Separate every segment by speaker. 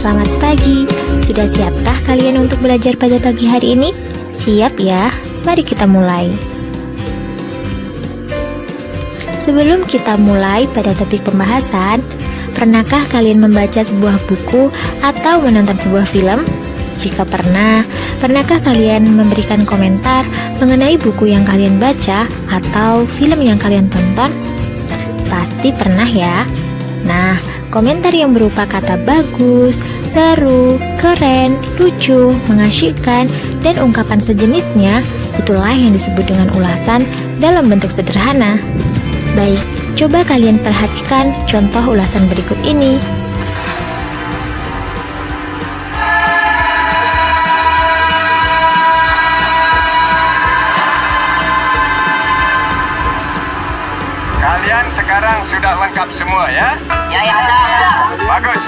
Speaker 1: selamat pagi. Sudah siapkah kalian untuk belajar pada pagi hari ini? Siap ya? Mari kita mulai. Sebelum kita mulai pada topik pembahasan, pernahkah kalian membaca sebuah buku atau menonton sebuah film? Jika pernah, pernahkah kalian memberikan komentar mengenai buku yang kalian baca atau film yang kalian tonton? Pasti pernah ya. Nah, komentar yang berupa kata bagus, seru, keren, lucu, mengasyikkan, dan ungkapan sejenisnya, itulah yang disebut dengan ulasan dalam bentuk sederhana. Baik, coba kalian perhatikan contoh ulasan berikut ini.
Speaker 2: Kalian sekarang sudah lengkap semua ya?
Speaker 3: Ya, ada.
Speaker 2: Bagus.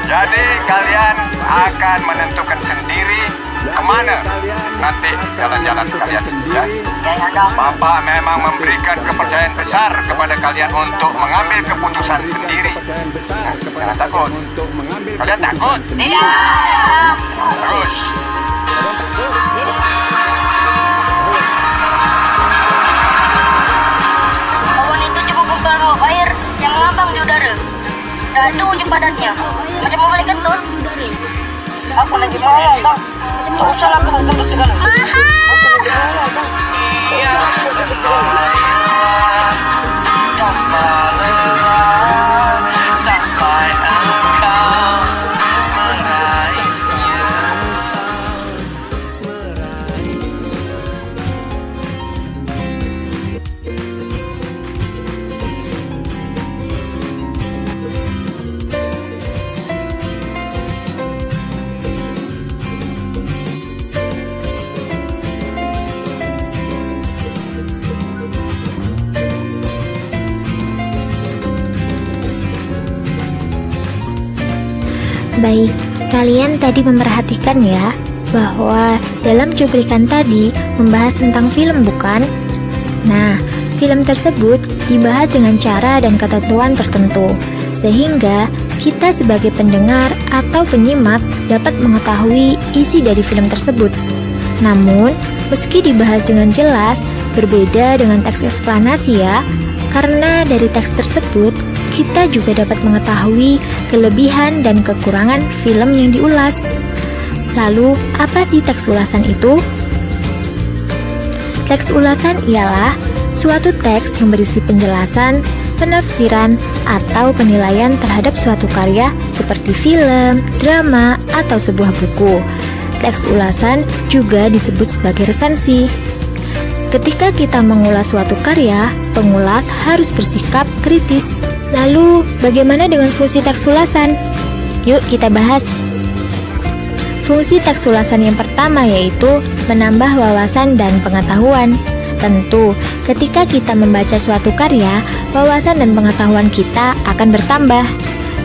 Speaker 2: Jadi kalian akan menentukan sendiri kemana nanti jalan-jalan kalian ya?
Speaker 3: Ya, ada.
Speaker 2: Bapak memang memberikan kepercayaan besar kepada kalian untuk mengambil keputusan sendiri. Jangan takut. Kalian takut?
Speaker 3: Tidak.
Speaker 2: Terus.
Speaker 3: Awan itu cuma gumpalan uap air yang mengambang di udara. Dan ada ujung padatnya, macam membalik kentut. Aku lagi mau tau. Tak usah lah kentut segala.
Speaker 4: Sampai engkau meraihnya.
Speaker 1: Baik, kalian tadi memperhatikan ya bahwa dalam cuplikan tadi membahas tentang film, bukan? Nah, film tersebut dibahas dengan cara dan ketentuan tertentu, sehingga kita sebagai pendengar atau penyimak dapat mengetahui isi dari film tersebut. Namun, meski dibahas dengan jelas, berbeda dengan teks eksplanasi ya, karena dari teks tersebut kita juga dapat mengetahui kelebihan dan kekurangan film yang diulas. Lalu, apa sih teks ulasan itu? Teks ulasan ialah suatu teks yang berisi penjelasan, penafsiran, atau penilaian terhadap suatu karya seperti film, drama, atau sebuah buku. Teks ulasan juga disebut sebagai resensi. Ketika kita mengulas suatu karya, pengulas harus bersikap kritis. Lalu, bagaimana dengan fungsi teks ulasan? Yuk kita bahas. Fungsi teks ulasan yang pertama yaitu menambah wawasan dan pengetahuan. Tentu, ketika kita membaca suatu karya, wawasan dan pengetahuan kita akan bertambah.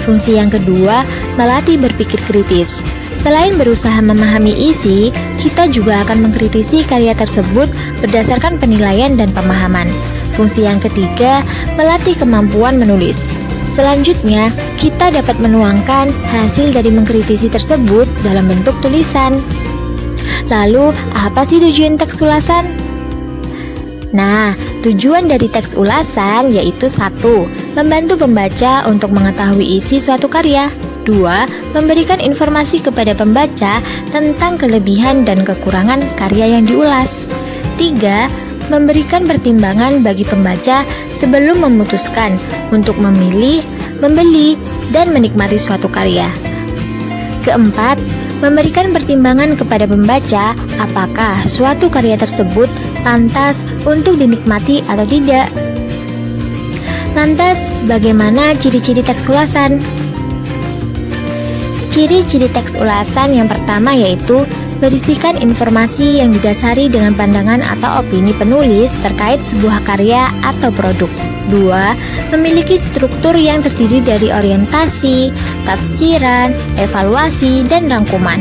Speaker 1: Fungsi yang kedua, melatih berpikir kritis. Selain berusaha memahami isi, kita juga akan mengkritisi karya tersebut berdasarkan penilaian dan pemahaman. Fungsi yang ketiga, melatih kemampuan menulis. Selanjutnya, kita dapat menuangkan hasil dari mengkritisi tersebut dalam bentuk tulisan. Lalu, apa sih tujuan teks ulasan? Nah, tujuan dari teks ulasan yaitu 1. Membantu pembaca untuk mengetahui isi suatu karya. 2. Memberikan informasi kepada pembaca tentang kelebihan dan kekurangan karya yang diulas. 3. Memberikan pertimbangan bagi pembaca sebelum memutuskan untuk memilih, membeli, dan menikmati suatu karya. 4. Memberikan pertimbangan kepada pembaca apakah suatu karya tersebut pantas untuk dinikmati atau tidak. Lantas, bagaimana ciri-ciri teks ulasan? Ciri-ciri teks ulasan yang pertama yaitu berisikan informasi yang didasari dengan pandangan atau opini penulis terkait sebuah karya atau produk. 2. Memiliki struktur yang terdiri dari orientasi, tafsiran, evaluasi, dan rangkuman.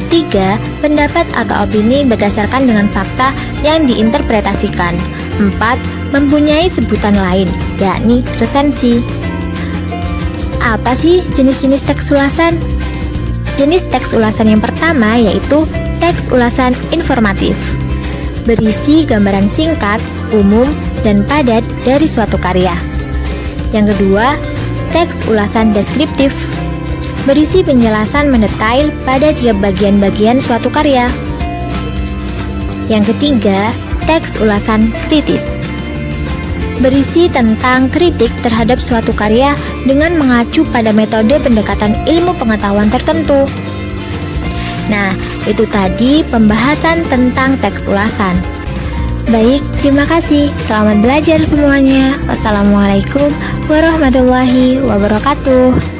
Speaker 1: 3. Pendapat atau opini berdasarkan dengan fakta yang diinterpretasikan. 4. Mempunyai sebutan lain, yakni resensi. Apa sih jenis-jenis teks ulasan? Jenis teks ulasan yang pertama yaitu teks ulasan informatif. Berisi gambaran singkat, umum, dan padat dari suatu karya. Yang kedua, teks ulasan deskriptif. Berisi penjelasan mendetail pada tiap bagian-bagian suatu karya. Yang ketiga, teks ulasan kritis. Berisi tentang kritik terhadap suatu karya dengan mengacu pada metode pendekatan ilmu pengetahuan tertentu. Nah, itu tadi pembahasan tentang teks ulasan. Baik, terima kasih. Selamat belajar semuanya. Wassalamualaikum warahmatullahi wabarakatuh.